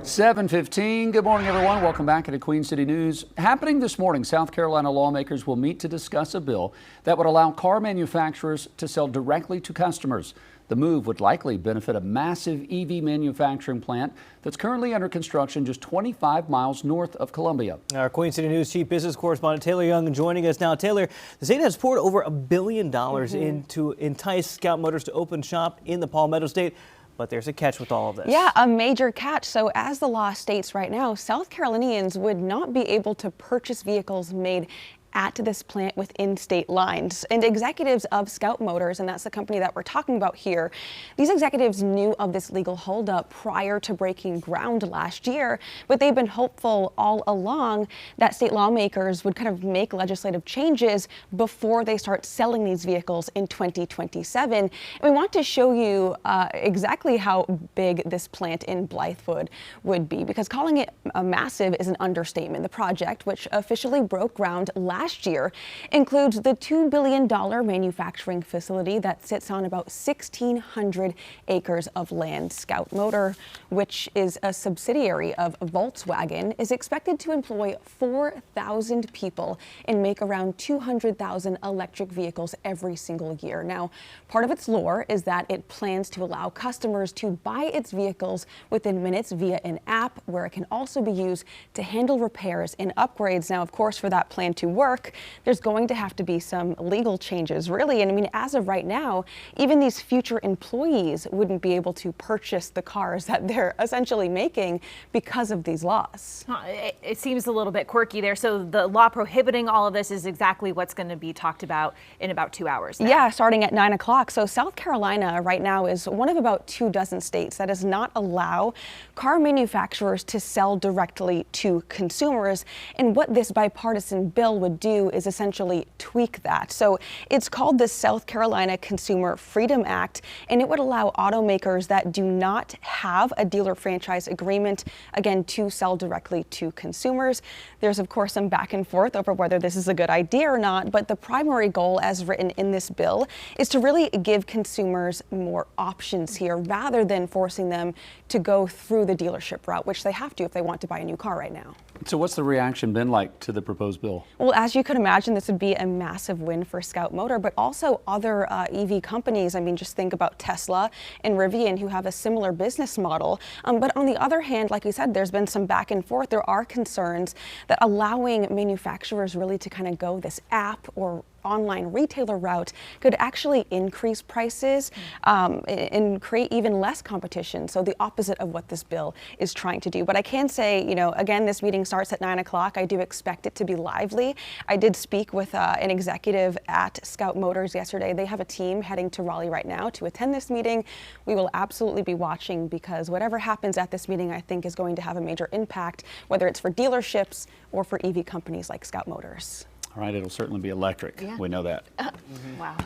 7:15. Good morning, everyone. Welcome back to Queen City News. Happening this morning, South Carolina lawmakers will meet to discuss a bill that would allow car manufacturers to sell directly to customers. The move would likely benefit a massive EV manufacturing plant that's currently under construction just 25 miles north of Columbia. Our Queen City News chief business correspondent Taylor Young joining us now. Taylor, the state has poured over $1 billion in to entice Scout Motors to open shop in the Palmetto State. But there's a catch with all of this. Yeah, a major catch. So as the law states right now, South Carolinians would not be able to purchase vehicles made at this plant within state lines. And executives of Scout Motors, and that's the company that we're talking about here, these executives knew of this legal holdup prior to breaking ground last year, but they've been hopeful all along that state lawmakers would kind of make legislative changes before they start selling these vehicles in 2027. And we want to show you exactly how big this plant in Blythewood would be, because calling it a massive is an understatement. The project, which officially broke ground last year, includes the $2 billion manufacturing facility that sits on about 1,600 acres of land. Scout Motor, which is a subsidiary of Volkswagen, is expected to employ 4,000 people and make around 200,000 electric vehicles every single year. Now, part of its lore is that it plans to allow customers to buy its vehicles within minutes via an app, where it can also be used to handle repairs and upgrades. Now, of course, for that plan to work, there's going to have to be some legal changes, really. And I mean, as of right now, even these future employees wouldn't be able to purchase the cars that they're essentially making because of these laws. It seems a little bit quirky there. So the law prohibiting all of this is exactly what's going to be talked about in about 2 hours now. Yeah, starting at 9 o'clock. So South Carolina right now is one of about 24 states that does not allow car manufacturers to sell directly to consumers. And what this bipartisan bill would do is essentially tweak that. So it's called the South Carolina Consumer Freedom Act, and it would allow automakers that do not have a dealer franchise agreement, again, to sell directly to consumers. There's, of course, some back and forth over whether this is a good idea or not, but the primary goal, as written in this bill, is to really give consumers more options here rather than forcing them to go through the dealership route, which they have to if they want to buy a new car right now. So what's the reaction been like to the proposed bill? Well, as you could imagine, this would be a massive win for Scout Motor, but also other EV companies. I mean, just think about Tesla and Rivian, who have a similar business model. But on the other hand, like you said, there's been some back and forth. There are concerns that allowing manufacturers really to kind of go this app or online retailer route could actually increase prices and create even less competition. So the opposite of what this bill is trying to do. But I can say, you know, again, this meeting starts at 9 o'clock. I do expect it to be lively. I did speak with an executive at Scout Motors yesterday. They have a team heading to Raleigh right now to attend this meeting. We will absolutely be watching, because whatever happens at this meeting, I think, is going to have a major impact, whether it's for dealerships or for EV companies like Scout Motors. All right, it'll certainly be electric. Yeah. We know that. Wow.